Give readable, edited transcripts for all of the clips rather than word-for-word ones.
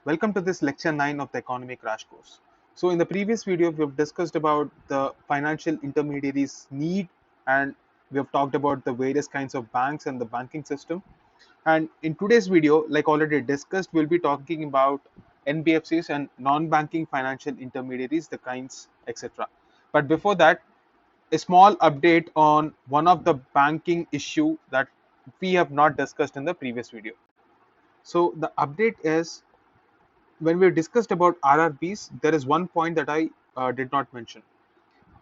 Welcome to this lecture 9 of the economy crash course. So in the previous video, we've discussed about the financial intermediaries need, and we have talked about the various kinds of banks and the banking system. And in today's video, like already discussed, we'll be talking about NBFCs and non-banking financial intermediaries, the kinds, etc. But before that, a small update on one of the banking issue that we have not discussed in the previous video. So the update is, when we discussed about RRBs, there is one point that I did not mention.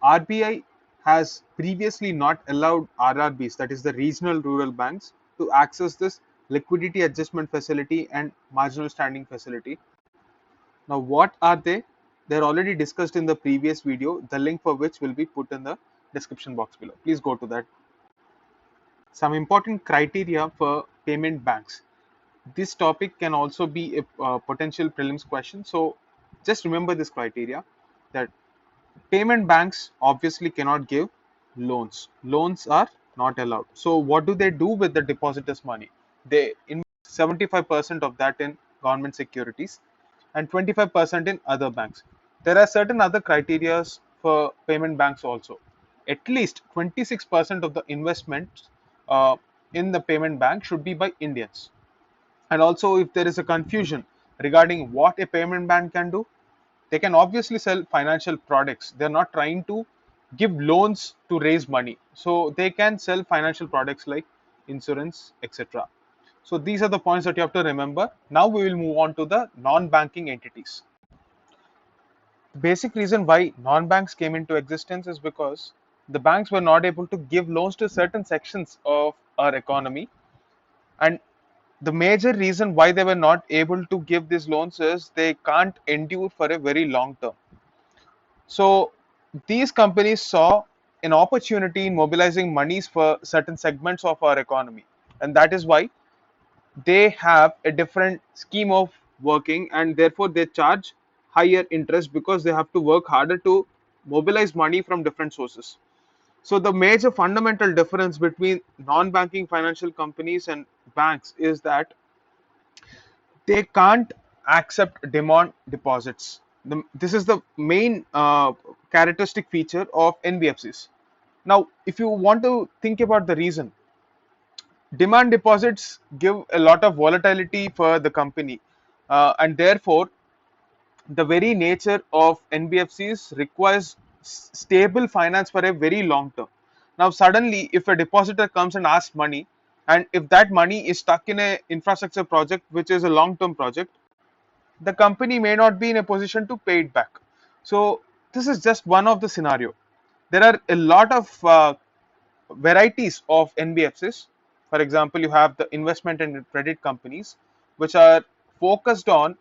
RBI has previously not allowed RRBs, that is the regional rural banks, to access this liquidity adjustment facility and marginal standing facility. Now, what are they? They're already discussed in the previous video, the link for which will be put in the description box below. Please go to that. Some important criteria for payment banks. This topic can also be a potential prelims question. So just remember this criteria, that payment banks obviously cannot give loans. Loans are not allowed. So what do they do with the depositors' money? They invest 75% of that in government securities and 25% in other banks. There are certain other criteria for payment banks also. At least 26% of the investments in the payment bank should be by Indians. And also, if there is a confusion regarding what a payment bank can do, they can obviously sell financial products. They're not trying to give loans to raise money. So they can sell financial products like insurance, etc. So these are the points that you have to remember. Now we will move on to the non-banking entities. The basic reason why non-banks came into existence is because the banks were not able to give loans to certain sections of our economy, and the major reason why they were not able to give these loans is they can't endure for a very long term. So these companies saw an opportunity in mobilizing monies for certain segments of our economy, and that is why they have a different scheme of working, and therefore they charge higher interest because they have to work harder to mobilize money from different sources. So the major fundamental difference between non-banking financial companies and banks is that they can't accept demand deposits. This is the main characteristic feature of NBFCs. Now, if you want to think about the reason, demand deposits give a lot of volatility for the company, and therefore, the very nature of NBFCs requires stable finance for a very long term. Now, suddenly, if a depositor comes and asks money, and if that money is stuck in a infrastructure project, which is a long term project, the company may not be in a position to pay it back. So this is just one of the scenario. There are a lot of varieties of NBFCs. For example, you have the investment and credit companies, which are focused on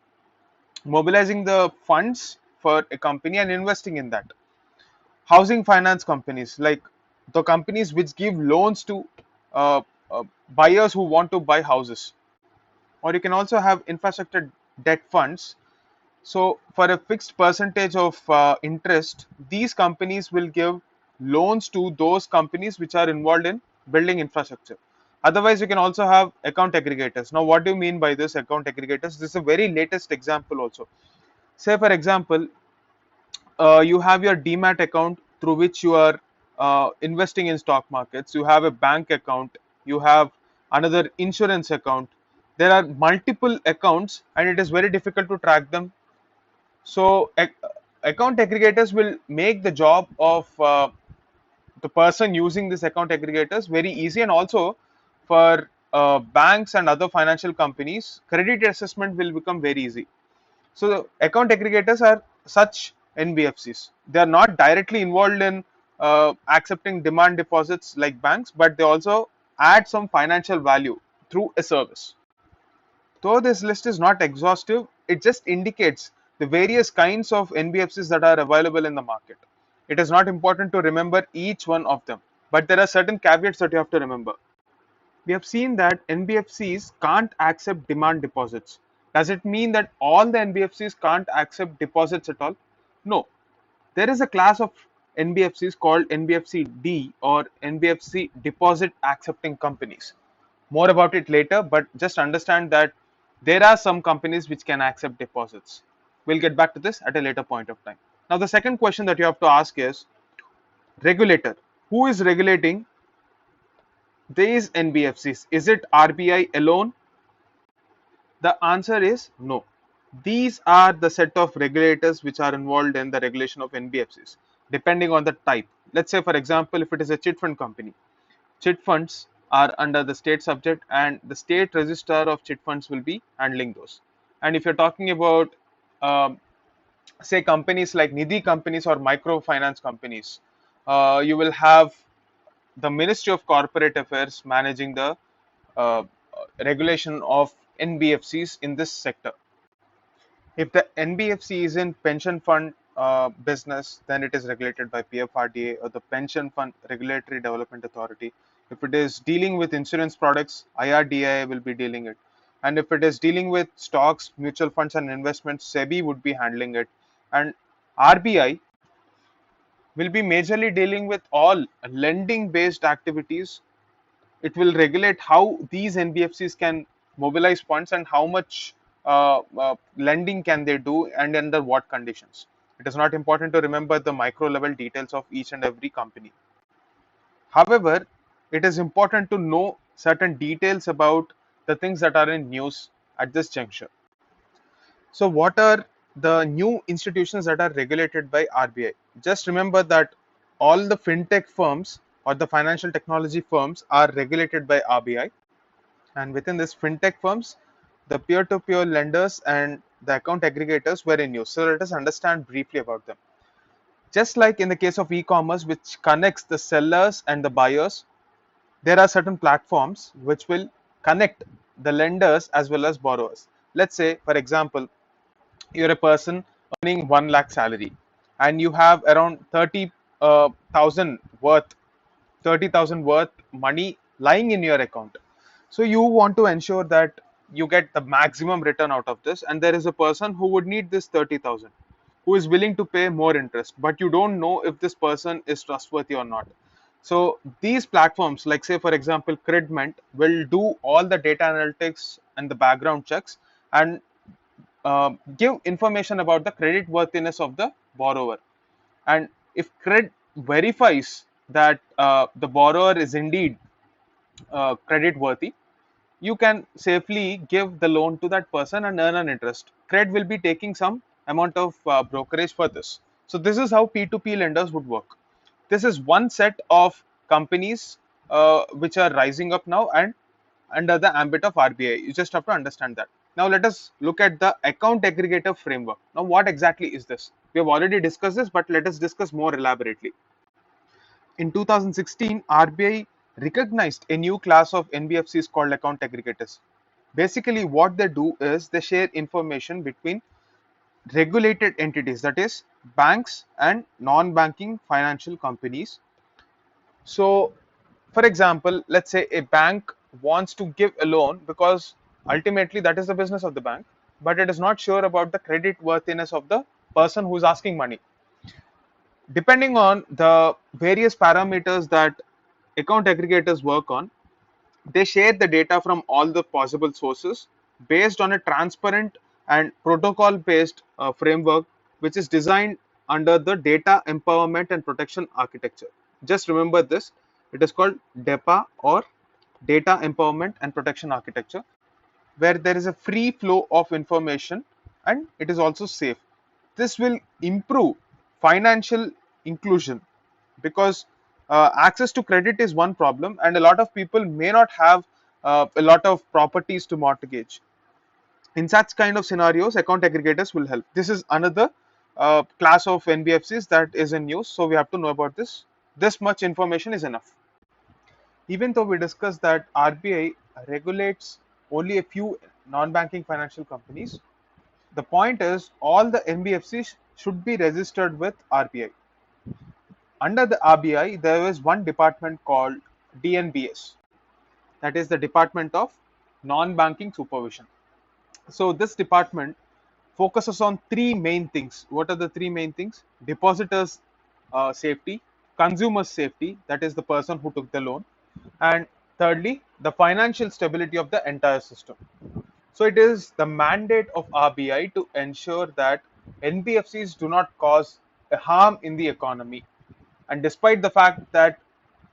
mobilizing the funds for a company and investing in that. Housing finance companies, like the companies which give loans to uh, buyers who want to buy houses. Or you can also have infrastructure debt funds. So for a fixed percentage of interest, these companies will give loans to those companies which are involved in building infrastructure. Otherwise, you can also have account aggregators. Now, what do you mean by this account aggregators? This is a very latest example also. Say, for example, you have your demat account through which you are investing in stock markets. You have a bank account. You have another insurance account. There are multiple accounts, and it is very difficult to track them. So account aggregators will make the job of the person using this account aggregators very easy, and also for banks and other financial companies, credit assessment will become very easy. So the account aggregators are such NBFCs. They are not directly involved in accepting demand deposits like banks, but they also add some financial value through a service. Though this list is not exhaustive, it just indicates the various kinds of NBFCs that are available in the market. It is not important to remember each one of them, but there are certain caveats that you have to remember. We have seen that NBFCs can't accept demand deposits. Does it mean that all the NBFCs can't accept deposits at all? No. There is a class of NBFCs called NBFC-D, or NBFC deposit accepting companies. More about it later, but just understand that There are some companies which can accept deposits. We'll get back to this at a later point of time. Now, the second question that you have to ask is regulator. Who is regulating these NBFCs? Is it RBI alone? The answer is no. These are the set of regulators which are involved in the regulation of NBFCs, depending on the type. Let's say, for example, if it is a chit fund company, chit funds are under the state subject, and the state registrar of chit funds will be handling those. And if you're talking about, um, say, companies like Nidhi companies or microfinance companies, you will have the Ministry of Corporate Affairs managing the regulation of NBFCs in this sector. If the NBFC is in pension fund business, then it is regulated by PFRDA or the Pension Fund Regulatory Development Authority. If it is dealing with insurance products, IRDAI will be dealing it. And if it is dealing with stocks, mutual funds, and investments, SEBI would be handling it. And RBI will be majorly dealing with all lending based activities. It will regulate how these NBFCs can mobilize funds and how much lending can they do and under what conditions. It is not important to remember the micro level details of each and every company. However, it is important to know certain details about the things that are in news at this juncture. So, what are the new institutions that are regulated by RBI? Just remember that all the fintech firms or the financial technology firms are regulated by RBI, and within this fintech firms, the peer-to-peer lenders and the account aggregators were in use. So let us understand briefly about them. Just like in the case of e-commerce, which connects the sellers and the buyers, there are certain platforms which will connect the lenders as well as borrowers. Let's say, for example, you're a person earning 1 lakh salary and you have around 30,000 worth 30,000 worth money lying in your account. So you want to ensure that you get the maximum return out of this, and there is a person who would need this 30,000, who is willing to pay more interest, but you don't know if this person is trustworthy or not. So these platforms, like say for example Credment, will do all the data analytics and the background checks and give information about the credit worthiness of the borrower. And if cred verifies that the borrower is indeed credit worthy, you can safely give the loan to that person and earn an interest. Cred will be taking some amount of brokerage for this. So this is how P2P lenders would work. This is one set of companies which are rising up now and under the ambit of RBI. You just have to understand that. Now let us look at the account aggregator framework. Now what exactly is this? We have already discussed this, but let us discuss more elaborately. In 2016, RBI recognized a new class of NBFCs called account aggregators. Basically, what they do is they share information between regulated entities, that is, banks and non banking financial companies. So, for example, let's say a bank wants to give a loan because ultimately that is the business of the bank, but it is not sure about the credit worthiness of the person who is asking money. Depending on the various parameters that account aggregators work on, they share the data from all the possible sources based on a transparent and protocol based framework which is designed under the data empowerment and protection architecture. Just remember this, it is called DEPA or data empowerment and protection architecture, where there is a free flow of information and it is also safe. This will improve financial inclusion because access to credit is one problem, and a lot of people may not have a lot of properties to mortgage. In such kind of scenarios, account aggregators will help. This is another class of NBFCs that is in use, so we have to know about this. This much information is enough. Even though we discussed that RBI regulates only a few non-banking financial companies, the point is all the NBFCs should be registered with RBI. Under the RBI, there is one department called DNBS, that is the Department of Non-Banking Supervision. So this department focuses on three main things. What are the three main things? Depositors' safety, consumers' safety, that is the person who took the loan, and thirdly, the financial stability of the entire system. So it is the mandate of RBI to ensure that NBFCs do not cause a harm in the economy. And despite the fact that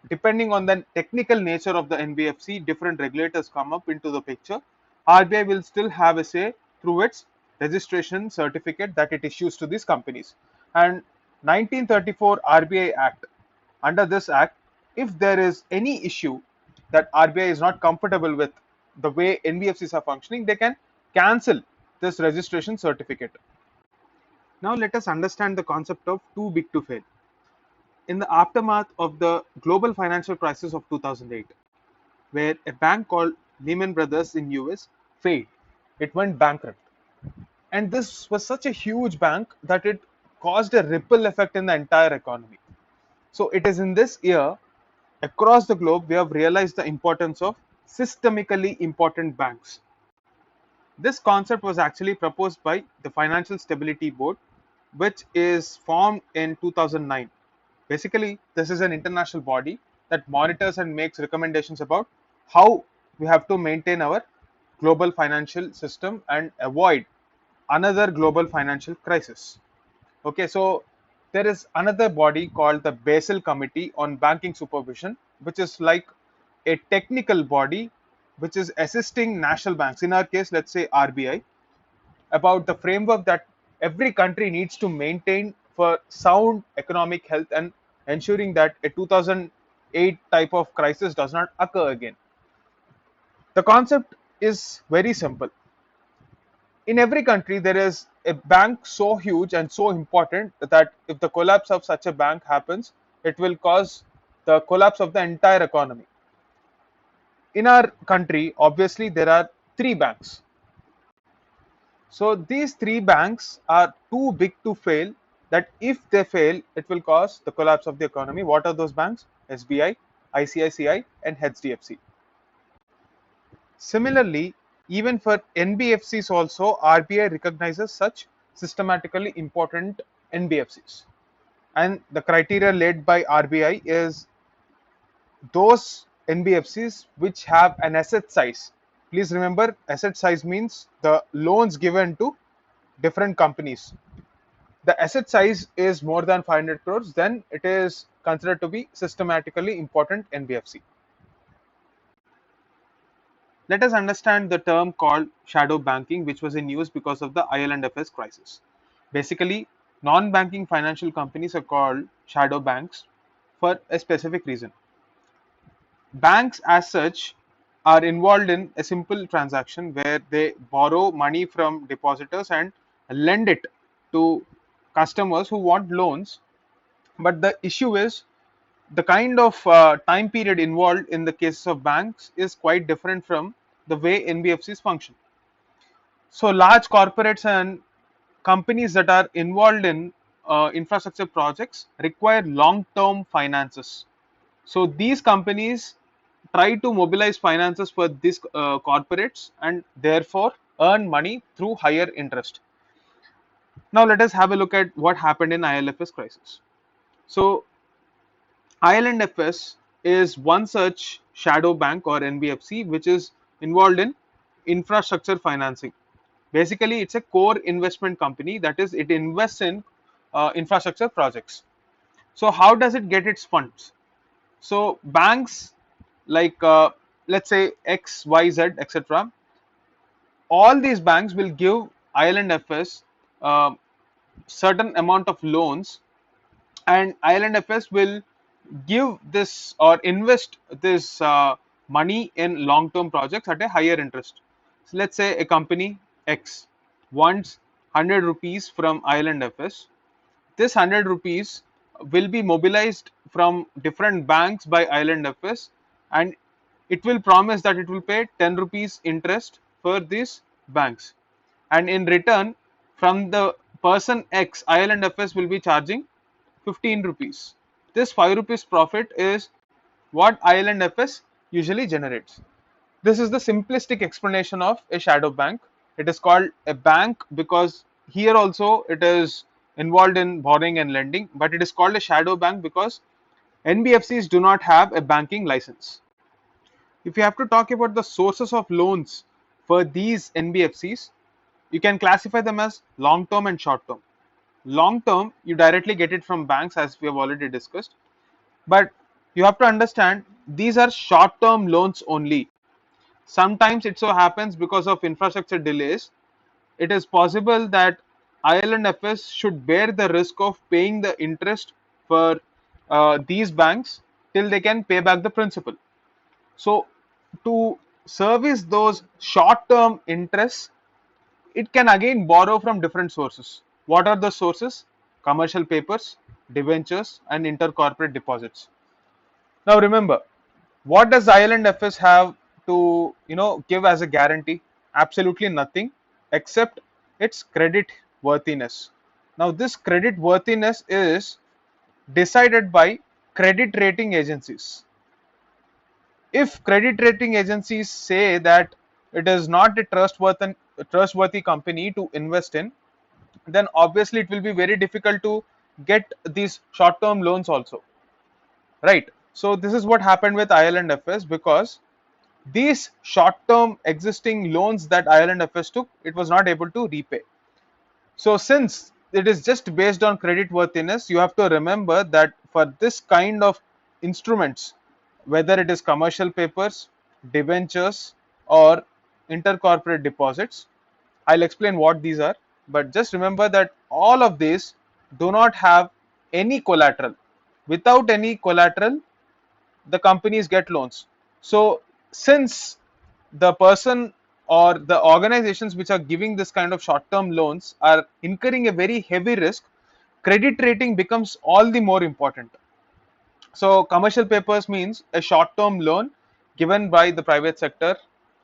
depending on the technical nature of the NBFC, different regulators come up into the picture, RBI will still have a say through its registration certificate that it issues to these companies. And 1934 RBI Act, under this act, if there is any issue that RBI is not comfortable with the way NBFCs are functioning, they can cancel this registration certificate. Now let us understand the concept of too big to fail. In the aftermath of the global financial crisis of 2008, where a bank called Lehman Brothers in US failed, it went bankrupt. And this was such a huge bank that it caused a ripple effect in the entire economy. So it is in this year, across the globe, we have realized the importance of systemically important banks. This concept was actually proposed by the Financial Stability Board, which is formed in 2009. Basically, this is an international body that monitors and makes recommendations about how we have to maintain our global financial system and avoid another global financial crisis. Okay, so there is another body called the Basel Committee on Banking Supervision, which is like a technical body which is assisting national banks, in our case, let's say RBI, about the framework that every country needs to maintain for sound economic health and ensuring that a 2008 type of crisis does not occur again. The concept is very simple. In every country, there is a bank so huge and so important that if the collapse of such a bank happens, it will cause the collapse of the entire economy. In our country, obviously, there are three banks. So these three banks are too big to fail, that if they fail, it will cause the collapse of the economy. What are those banks? SBI, ICICI, and HDFC. Similarly, even for NBFCs also, RBI recognizes such systematically important NBFCs. And the criteria laid by RBI is those NBFCs which have an asset size. Please remember, asset size means the loans given to different companies. The asset size is more than 500 crores, then it is considered to be systematically important NBFC. Let us understand the term called shadow banking, which was in use because of the IL&FS crisis. Basically, non-banking financial companies are called shadow banks for a specific reason. Banks, as such, are involved in a simple transaction where they borrow money from depositors and lend it to customers who want loans. But the issue is the kind of time period involved in the cases of banks is quite different from the way NBFCs function. So, large corporates and companies that are involved in infrastructure projects require long term finances. So these companies try to mobilize finances for these corporates and therefore earn money through higher interest. Now let us have a look at what happened in IL&FS crisis. So IL&FS is one such shadow bank or NBFC which is involved in infrastructure financing. Basically, it's a core investment company, that is, it invests in infrastructure projects. So how does it get its funds? So banks like let's say X, Y, Z, etc. All these banks will give IL&FS certain amount of loans, and IL&FS will give this or invest this money in long-term projects at a higher interest. So let's say a company X wants 100 rupees from IL&FS. This 100 rupees will be mobilized from different banks by IL&FS, and it will promise that it will pay 10 rupees interest for these banks, and in return from the person X, IL&FS will be charging 15 rupees. This 5 rupees profit is what IL&FS usually generates. This is the simplistic explanation of a shadow bank. It is called a bank because here also it is involved in borrowing and lending, but it is called a shadow bank because NBFCs do not have a banking license. If you have to talk about the sources of loans for these NBFCs, you can classify them as long term and short term. Long term, you directly get it from banks, as we have already discussed, but you have to understand these are short term loans only. Sometimes it so happens because of infrastructure delays, it is possible that IL&FS should bear the risk of paying the interest for these banks till they can pay back the principal. So, to service those short term interests, it can again borrow from different sources. What are the sources? Commercial papers, debentures, and intercorporate deposits. Now, remember, what does IL&FS have to give as a guarantee? Absolutely nothing except its credit worthiness. Now this credit worthiness is decided by credit rating agencies. If credit rating agencies say that it is not a trustworthy company to invest in, then obviously it will be very difficult to get these short term loans also, right? So this is what happened with IL&FS, because these short-term existing loans that IL&FS took, it was not able to repay. So since it is just based on credit worthiness, you have to remember that for this kind of instruments, whether it is commercial papers, debentures, or intercorporate deposits, I'll explain what these are. But just remember that all of these do not have any collateral. Without any collateral, the companies get loans. So since the person or the organizations which are giving this kind of short term loans are incurring a very heavy risk, credit rating becomes all the more important. So commercial papers means a short term loan given by the private sector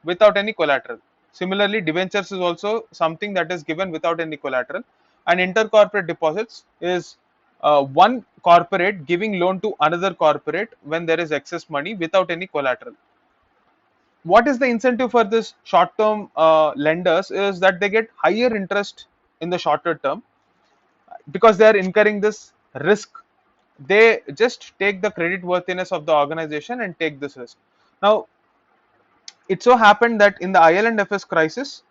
without any collateral. Similarly, debentures is also something that is given without any collateral, and intercorporate deposits is one corporate giving loan to another corporate when there is excess money without any collateral. What is the incentive for this short term lenders is that they get higher interest in the shorter term because they are incurring this risk. They just take the credit worthiness of the organization and take this risk. Now it so happened that in the IL&FS crisis,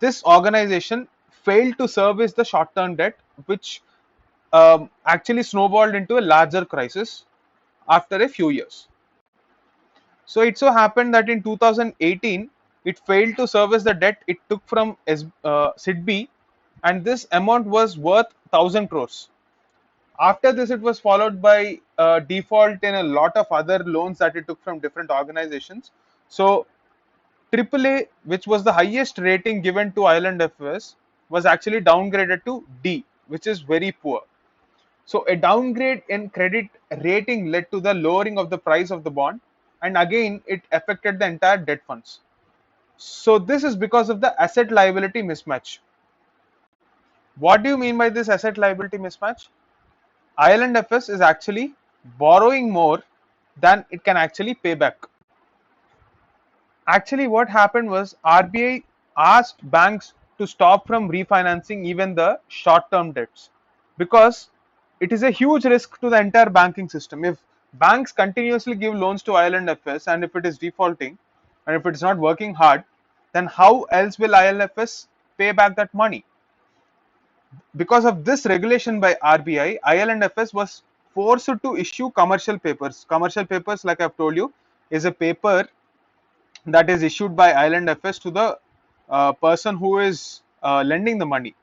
this organization failed to service the short term debt, which actually snowballed into a larger crisis after a few years. So it so happened that in 2018, it failed to service the debt it took from SIDB, and this amount was worth 1,000 crores. After this, it was followed by default in a lot of other loans that it took from different organizations. So AAA, which was the highest rating given to IL&FS, was actually downgraded to D, which is very poor. So a downgrade in credit rating led to the lowering of the price of the bond, and again it affected the entire debt funds. So this is because of the asset liability mismatch. What do you mean by this asset liability mismatch? IL&FS is actually borrowing more than it can actually pay back. Actually, what happened was RBI asked banks to stop from refinancing even the short term debts, because it is a huge risk to the entire banking system. If banks continuously give loans to IL&FS and if it is defaulting and if it is not working hard, then how else will IL&FS pay back that money? Because of this regulation by RBI, IL&FS was forced to issue commercial papers. Commercial papers, like I've told you, is a paper that is issued by IL&FS to the person who is lending the money.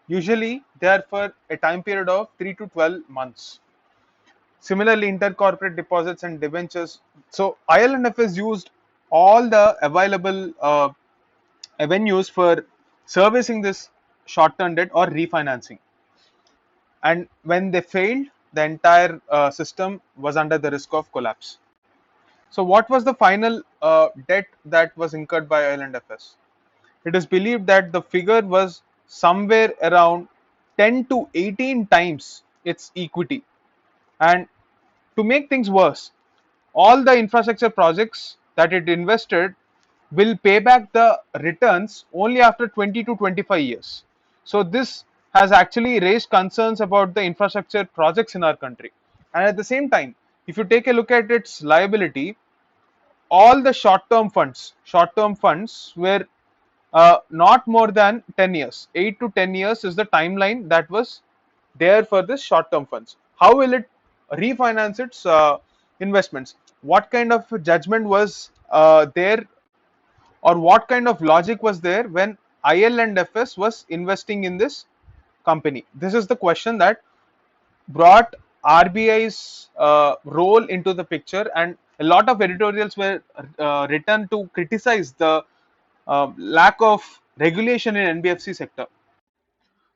Usually, they are for a time period of 3 to 12 months. Similarly, intercorporate deposits and debentures. So, IL&FS used all the available avenues for servicing this short-term debt or refinancing. And when they failed, the entire system was under the risk of collapse. So, what was the final debt that was incurred by IL&FS? It is believed that the figure was somewhere around 10 to 18 times its equity. And to make things worse, all the infrastructure projects that it invested will pay back the returns only after 20 to 25 years. So this has actually raised concerns about the infrastructure projects in our country. And at the same time, if you take a look at its liability, all the short-term funds were not more than 10 years. 8 to 10 years is the timeline that was there for this short-term funds. How will it refinance its investments? What kind of judgment was there, or what kind of logic was there when IL&FS was investing in this company? This is the question that brought RBI's role into the picture, and a lot of editorials were written to criticize the lack of regulation in NBFC sector.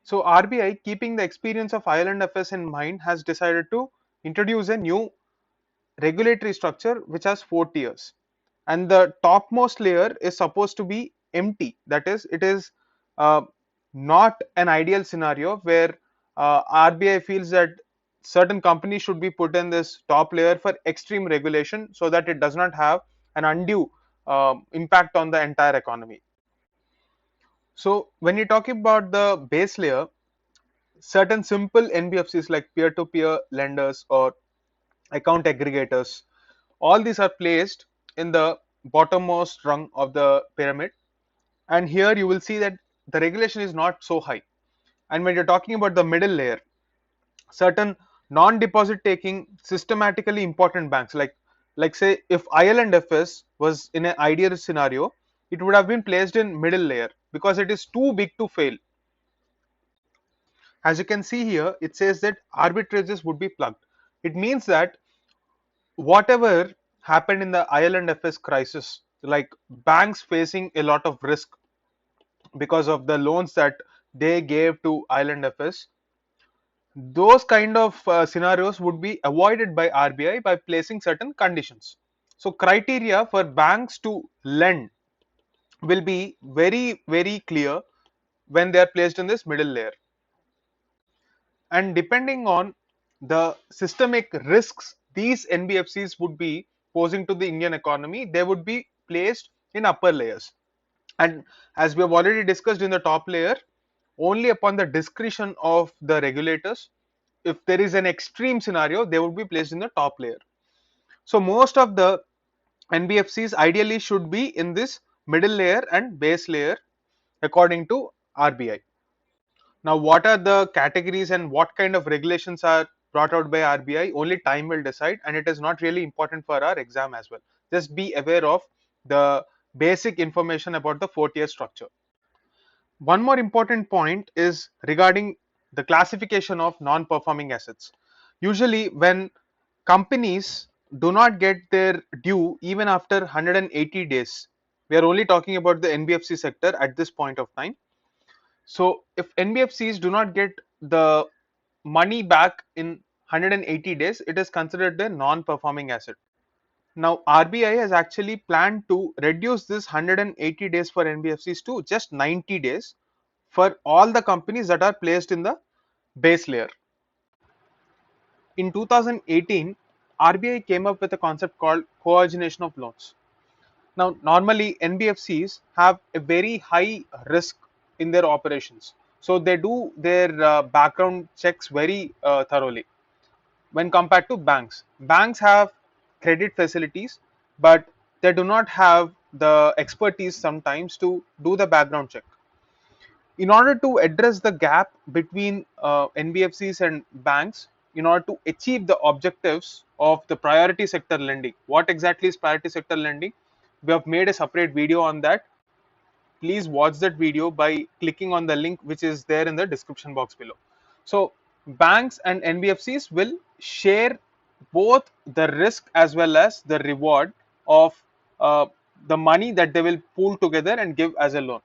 So RBI, keeping the experience of IL&FS in mind, has decided to introduce a new regulatory structure which has 4 tiers, and the topmost layer is supposed to be empty. That is, it is uh, not an ideal scenario where RBI feels that certain companies should be put in this top layer for extreme regulation so that it does not have an undue impact on the entire economy. So when you talk about the base layer, certain simple NBFCs like peer-to-peer lenders or account aggregators, all these are placed in the bottommost rung of the pyramid. And here you will see that the regulation is not so high. And when you're talking about the middle layer, certain non-deposit taking systematically important banks like say if IL&FS was in an ideal scenario, it would have been placed in middle layer because it is too big to fail. As you can see here, it says that arbitrages would be plugged. It means that whatever happened in the IL&FS crisis, like banks facing a lot of risk because of the loans that they gave to IL&FS, those kind of scenarios would be avoided by RBI by placing certain conditions. So criteria for banks to lend will be very clear when they are placed in this middle layer. And depending on the systemic risks these NBFCs would be posing to the Indian economy, they would be placed in upper layers. And as we have already discussed in the top layer, only upon the discretion of the regulators, if there is an extreme scenario, they would be placed in the top layer. So most of the NBFCs ideally should be in this middle layer and base layer according to RBI. Now, what are the categories and what kind of regulations are brought out by RBI? Only time will decide, and it is not really important for our exam as well. Just be aware of the basic information about the 4 tier structure. One more important point is regarding the classification of non-performing assets. Usually, when companies do not get their due even after 180 days, we are only talking about the NBFC sector at this point of time. So if NBFCs do not get the money back in 180 days, it is considered a non-performing asset. Now RBI has actually planned to reduce this 180 days for NBFCs to just 90 days for all the companies that are placed in the base layer. In 2018, RBI came up with a concept called coordination of loans. Now, normally NBFCs have a very high risk in their operations, so they do their background checks very thoroughly when compared to banks. Banks have credit facilities, but they do not have the expertise sometimes to do the background check. In order to address the gap between NBFCs and banks, in order to achieve the objectives of the priority sector lending, what exactly is priority sector lending? We have made a separate video on that. Please watch that video by clicking on the link which is there in the description box below. So banks and NBFCs will share both the risk as well as the reward of uh, the money that they will pool together and give as a loan.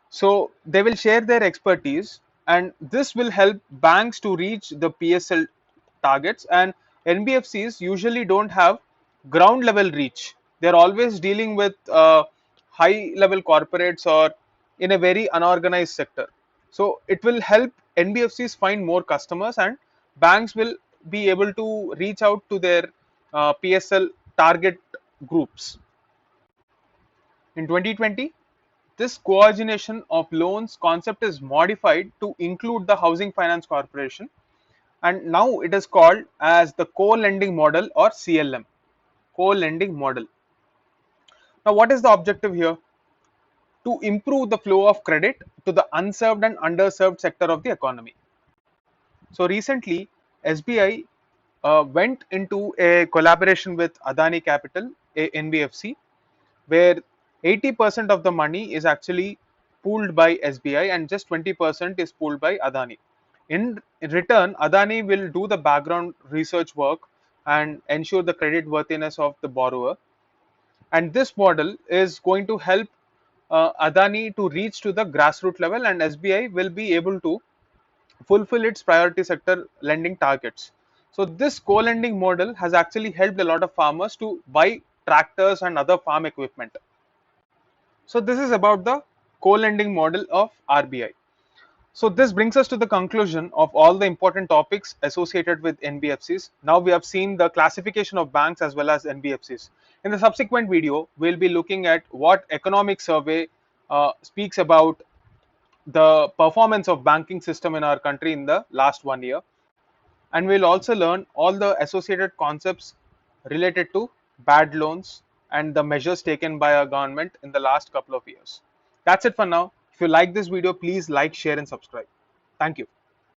So they will share their expertise, and this will help banks to reach the PSL targets. And NBFCs usually don't have ground level reach. They're always dealing with high level corporates or in a very unorganized sector. So it will help NBFCs find more customers, and banks will be able to reach out to their PSL target groups. In 2020, this coordination of loans concept is modified to include the Housing Finance Corporation, and now it is called as the co-lending model or CLM, co-lending model. Now, what is the objective here? To improve the flow of credit to the unserved and underserved sector of the economy. So recently, SBI went into a collaboration with Adani Capital, a NBFC, where 80% of the money is actually pooled by SBI and just 20% is pooled by Adani. In return, Adani will do the background research work and ensure the credit worthiness of the borrower. And this model is going to help Adani to reach to the grassroots level, and SBI will be able to fulfill its priority sector lending targets. So this co-lending model has actually helped a lot of farmers to buy tractors and other farm equipment. So this is about the co-lending model of RBI. So this brings us to the conclusion of all the important topics associated with NBFCs. Now we have seen the classification of banks as well as NBFCs. In the subsequent video, we'll be looking at what economic survey speaks about the performance of banking system in our country in the last 1 year, and we'll also learn all the associated concepts related to bad loans and the measures taken by our government in the last couple of years. That's it for now. If you like this video, please like, share and subscribe. Thank you.